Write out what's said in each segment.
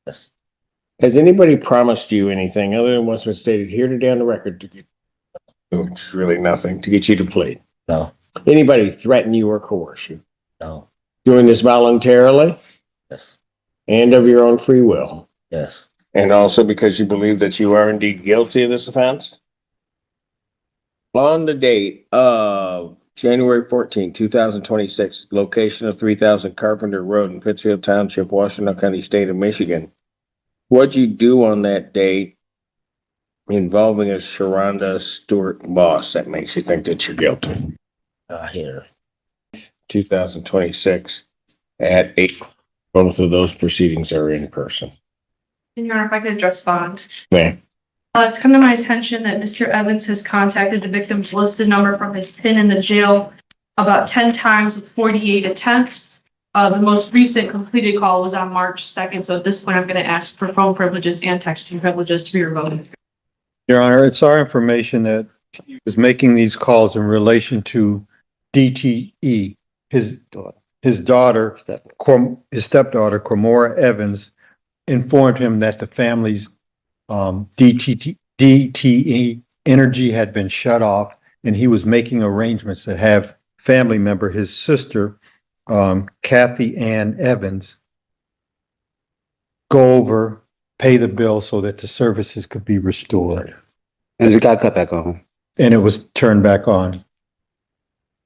Yes. Has anybody promised you anything other than what's been stated here today on the record to get, which is really nothing, to get you to plead? No. Anybody threaten you or coerce you? No. Doing this voluntarily Yes. and of your own free will? Yes. And also because you believe that you are indeed guilty of this offense? On the date of January 14, 2026, location of 3000 Carpenter Road in Pittsfield Township, Washington County, State of Michigan. What'd you do on that date involving a Sharonda Stewart boss that makes you think that you're guilty? Here. 2026 at 8. Both of those proceedings are in person. Your Honor, if I could address bond. Ma'am. It's come to my attention that Mr. Evans has contacted the victim's listed number from his PIN in the jail about 10 times with 48 attempts. The most recent completed call was on March 2nd. So at this point, I'm going to ask for phone privileges and texting privileges to be revoked. Your Honor, it's our information that he was making these calls in relation to DTE. His daughter, his stepdaughter, Cormora Evans, informed him that the family's DTE energy had been shut off, and he was making arrangements to have family member, his sister, Kathy Ann Evans, go over, pay the bill so that the services could be restored. And it got cut back on. And it was turned back on.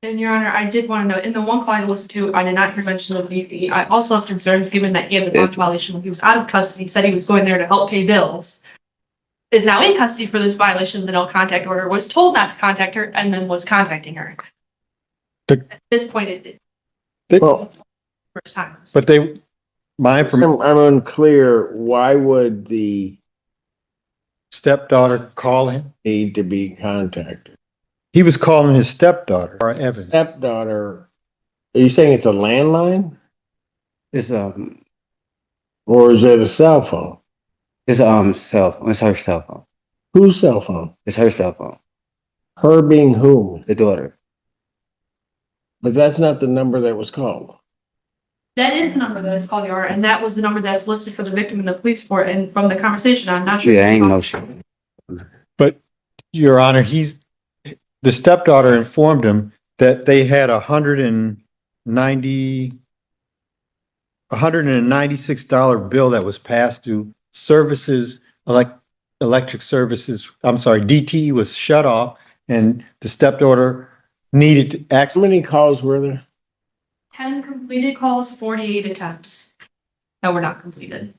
And Your Honor, I did want to note, in the one call I listened to, I did not hear mention of DTE. I also have concerns given that he had the bond violation when he was out of custody, said he was going there to help pay bills. Is now in custody for this violation of the no contact order, was told not to contact her, and then was contacting her. At this point, Well, first time. But my information, I'm unclear. Why would the stepdaughter call him? need to be contacted? He was calling his stepdaughter, Evans. Stepdaughter, are you saying it's a landline It's or is it a cell phone? it's cell phone. It's her cell phone. Whose cell phone? It's her cell phone. Her being whom? The daughter. But that's not the number that was called. That is the number that is called, Your Honor, and that was the number that's listed for the victim in the police report. And from the conversation, I'm not sure. Yeah, ain't no shit. But Your Honor, the stepdaughter informed him that they had $196 bill that was passed to services, electric services. I'm sorry, DTE was shut off, and the stepdaughter needed to How many calls were there? 10 completed calls, 48 attempts that were not completed.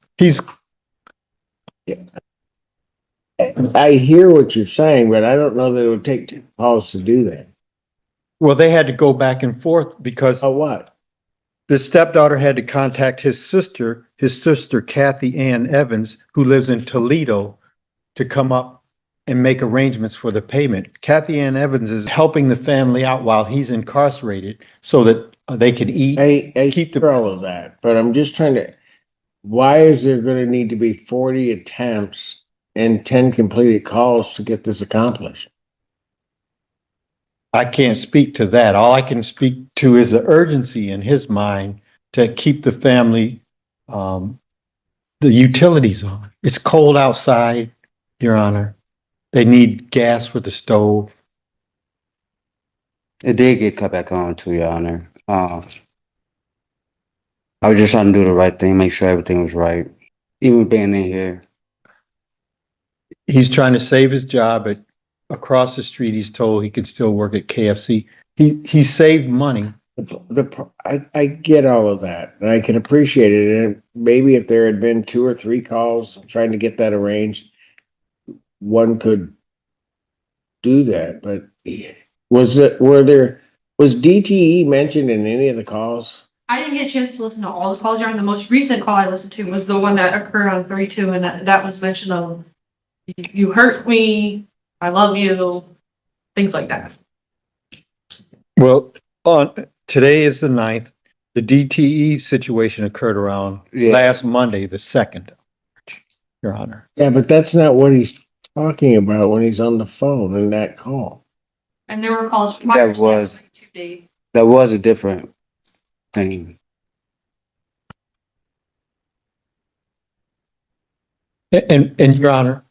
I hear what you're saying, but I don't know that it would take 2 calls to do that. Well, they had to go back and forth because Oh, what? the stepdaughter had to contact his sister, Kathy Ann Evans, who lives in Toledo, to come up and make arrangements for the payment. Kathy Ann Evans is helping the family out while he's incarcerated so that they can eat. I keep all of that, but I'm just trying to, why is there going to need to be 40 attempts and 10 completed calls to get this accomplished? I can't speak to that. All I can speak to is the urgency in his mind to keep the family, the utilities on. It's cold outside, Your Honor. They need gas for the stove. It did get cut back on too, Your Honor. I was just trying to do the right thing, make sure everything was right. Even being in here. He's trying to save his job at across the street. He's told he can still work at KFC. He saved money. I get all of that, and I can appreciate it. And maybe if there had been 2 or 3 calls trying to get that arranged, one could do that. But was DTE mentioned in any of the calls? I didn't get a chance to listen to all the calls, Your Honor. The most recent call I listened to was the one that occurred on 32, and that was mention of you hurt me, I love you, things like that. Well, today is the 9th. The DTE situation occurred around last Monday, the 2nd, Your Honor. Yeah, but that's not what he's talking about when he's on the phone in that call. And there were calls. That was a different thing. And Your Honor,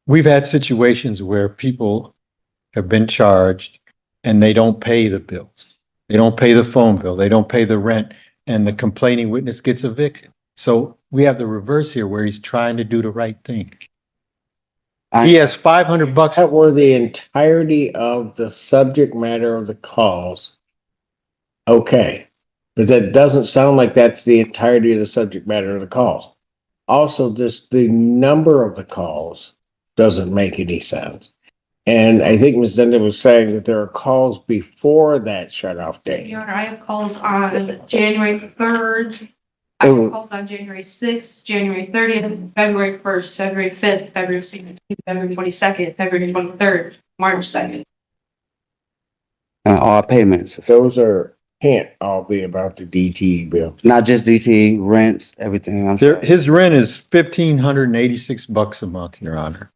we've had situations where people have been charged and they don't pay the bills. They don't pay the phone bill. They don't pay the rent, and the complaining witness gets evicted. So we have the reverse here where he's trying to do the right thing. He has $500. That were the entirety of the subject matter of the calls. Okay, but that doesn't sound like that's the entirety of the subject matter of the calls. Also, just the number of the calls doesn't make any sense. And I think Ms. Zenda was saying that there are calls before that shut-off date. Your Honor, I have calls on January 3rd. I have calls on January 6th, January 30th, February 1st, February 5th, February 16th, February 22nd, February 23rd, March 2nd. And all payments, Those can't all be about the DTE bill. not just DT, rents, everything. I'm There, sorry. his rent is $1,586 a month, Your Honor.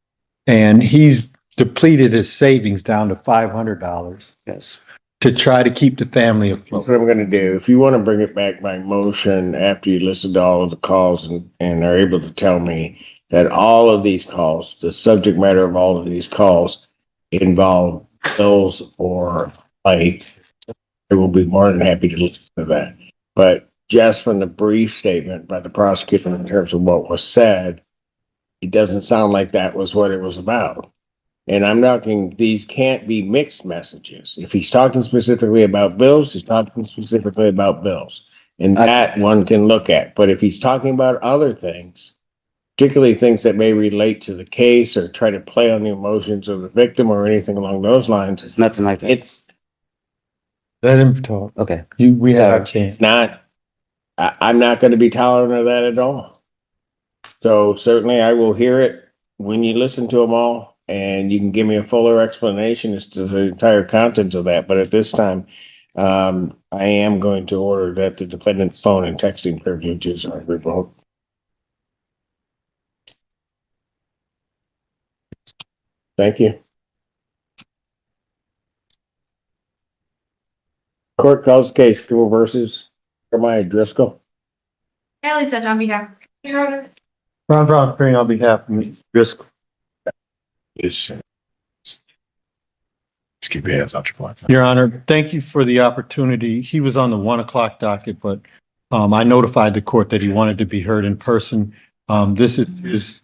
And he's depleted his savings down to $500 Yes. to try to keep the family That's afloat. what I'm gonna do. If you want to bring it back by motion after you listen to all of the calls and are able to tell me that all of these calls, the subject matter of all of these calls involve bills or like, I will be more than happy to listen to that. But just from the brief statement by the prosecutor in terms of what was said, it doesn't sound like that was what it was about. And I'm talking, these can't be mixed messages. If he's talking specifically about bills, he's talking specifically about bills. And that one can look at. But if he's talking about other things, particularly things that may relate to the case or try to play on the emotions of the victim or anything along those lines, Nothing like that. it's Let him talk. Okay. We have our chance. not, I'm not going to be tolerant of that at all. So certainly I will hear it when you listen to them all. And you can give me a fuller explanation as to the entire contents of that. But at this time, I am going to order that the defendant's phone and texting privileges are revoked. Thank you. Court calls case Stewart versus Jeremiah Driscoll. Haley said on behalf. Your Honor. Ron Brown, appearing on behalf of Mr. Driscoll. Just keep your hands out your pocket. Your Honor, thank you for the opportunity. He was on the 1 o'clock docket, but I notified the court that he wanted to be heard in person. This is his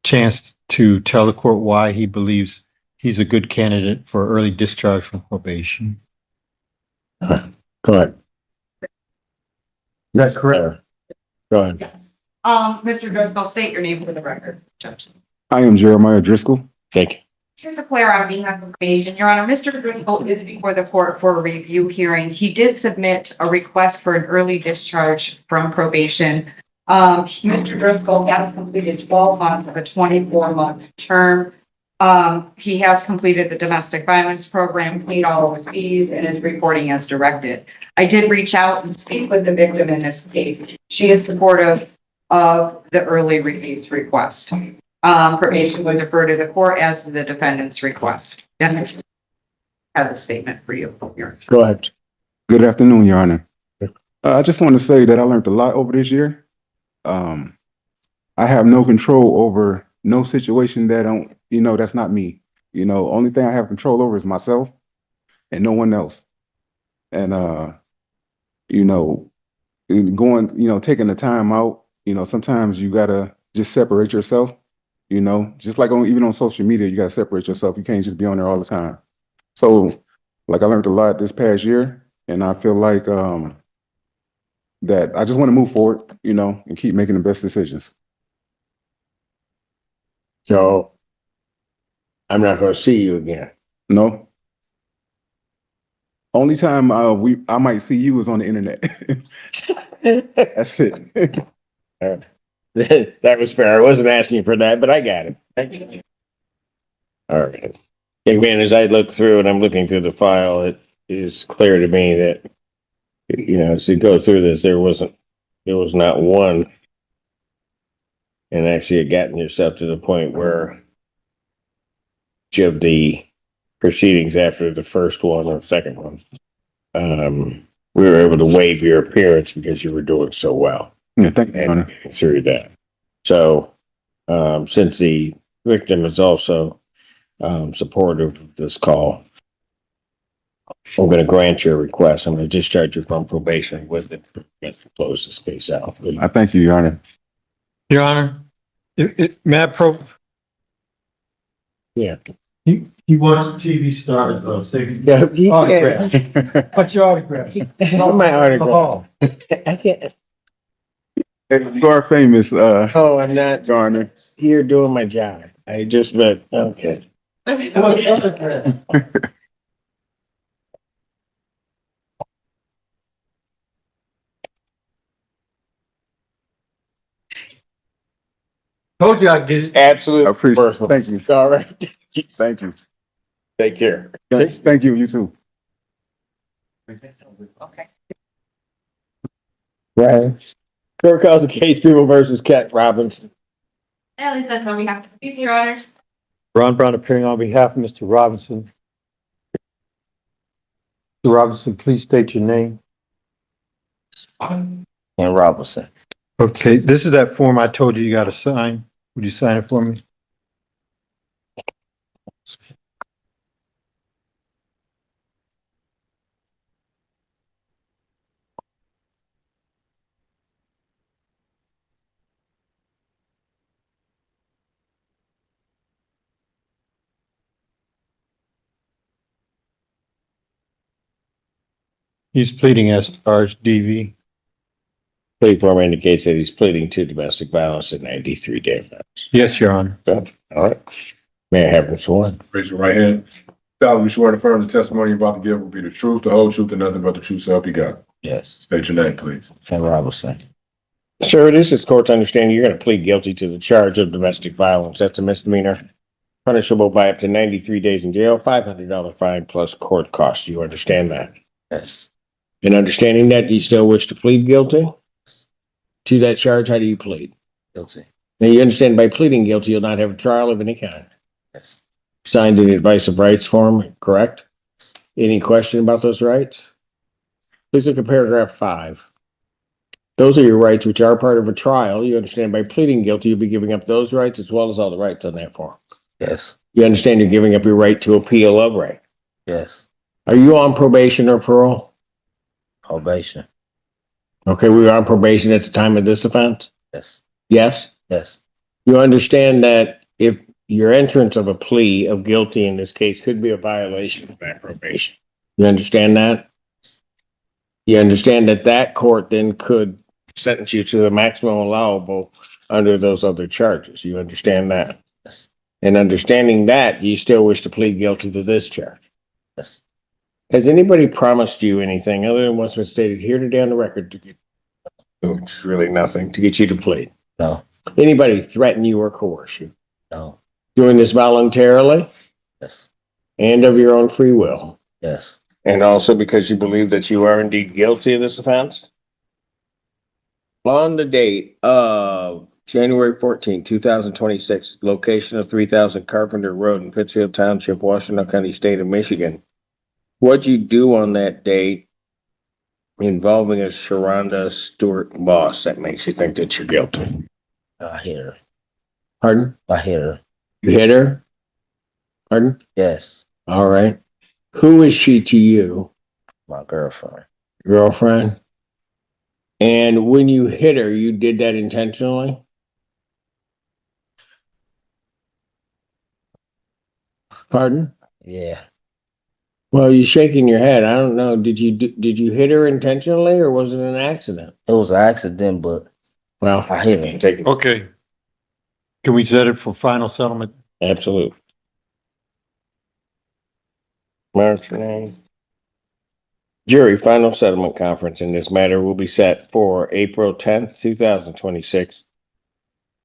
chance to tell the court why he believes he's a good candidate for early discharge from probation. Go ahead. That's correct. Go ahead. Yes. Mr. Driscoll, state your name for the record, Judge. I am Jeremiah Driscoll. Thank you. Just to clear on behalf of probation, Your Honor, Mr. Driscoll is before the court for a review hearing. He did submit a request for an early discharge from probation. Mr. Driscoll has completed 12 months of a 24-month term. He has completed the domestic violence program, paid all of his fees, and is reporting as directed. I did reach out and speak with the victim in this case. She is supportive of the early release request. Probation would defer to the court as to the defendant's request. Defendant has a statement for you. Go ahead. Good afternoon, Your Honor. I just want to say that I learned a lot over this year. I have no control over no situation that that's not me. Only thing I have control over is myself and no one else. And, taking the time out, sometimes you gotta just separate yourself. Just like even on social media, you gotta separate yourself. You can't just be on there all the time. So, like, I learned a lot this past year, and I feel like that I just want to move forward, and keep making the best decisions. So I'm not going to see you again. No. Only time I might see you is on the internet. That's it. That was fair. I wasn't asking for that, but I got it. Thank you. All right. Again, as I look through and I'm looking through the file, it is clear to me that, as you go through this, there was not one. And actually had gotten yourself to the point where each of the proceedings after the first one or second one, we were able to waive your appearance because you were doing so well. Yeah, thank you, Your Honor. Through that. So, since the victim is also supportive of this call, I'm going to grant your request. I'm going to discharge you from probation with it. Close this case out. I thank you, Your Honor. Your Honor, may I Yeah. he wants TV stars, say, Yeah. autograph. What's your autograph? My autograph. I can't. You are famous, Oh, I'm not Your Honor. here doing my job. I just bet. Okay. Told you I'd get it. Absolutely. I appreciate it. Thank you. All right. Thank you. Take care. Thank you, you too. Okay. Right. Court calls the case People versus Cat Robinson. At least that's what we have to do, Your Honor. Ron Brown appearing on behalf of Mr. Robinson. Mr. Robinson, please state your name. And Robinson. Okay, this is that form I told you got to sign. Would you sign it for me? He's pleading as charged, DV. Plea form indicates that he's pleading to domestic violence and 93 days. Yes, Your Honor. All right. May I have this one? Raise your right hand. Solemnly swear to affirm the testimony you're about to give will be the truth, the whole truth, and nothing but the truth, so help you God. Yes. State your name, please. And Robinson. Sir, it is this court's understanding you're going to plead guilty to the charge of domestic violence. That's a misdemeanor, punishable by up to 93 days in jail, $500 fine plus court costs. You understand that? Yes. In understanding that, do you still wish to plead guilty to that charge? How do you plead? Guilty. Now, you understand by pleading guilty, you'll not have a trial of any kind. Yes. Signed an advice of rights form, correct? Any question about those rights? Please look at paragraph 5. Those are your rights, which are part of a trial. You understand by pleading guilty, you'll be giving up those rights as well as all the rights on that form. Yes. You understand you're giving up your right to appeal of right. Yes. Are you on probation or parole? Probation. Okay, we were on probation at the time of this offense? Yes. Yes? Yes. You understand that if your entrance of a plea of guilty in this case could be a violation of that probation. You understand that? You understand that that court then could sentence you to the maximum allowable under those other charges. You understand that? Yes. And understanding that, you still wish to plead guilty to this charge. Yes. Has anybody promised you anything other than what's been stated here today on the record to get, which is really nothing, to get you to plead? No. Anybody threaten you or coerce you? No. Doing this voluntarily Yes. and of your own free will? Yes. And also because you believe that you are indeed guilty of this offense? On the date of January 14, 2026, location of 3000 Carpenter Road in Pittsfield Township, Washington County, State of Michigan. What'd you do on that date involving a Sharonda Stewart boss that makes you think that you're guilty? I hit her. Pardon? I hit her. You hit her? Pardon? Yes. All right. Who is she to you? My girlfriend. Girlfriend? And when you hit her, you did that intentionally? Pardon? Yeah. Well, you're shaking your head. I don't know. Did you hit her intentionally or was it an accident? It was an accident, but Well, I hit her. take it. Okay. Can we set it for final settlement? Absolutely. March name. Jury final settlement conference in this matter will be set for April 10th, 2026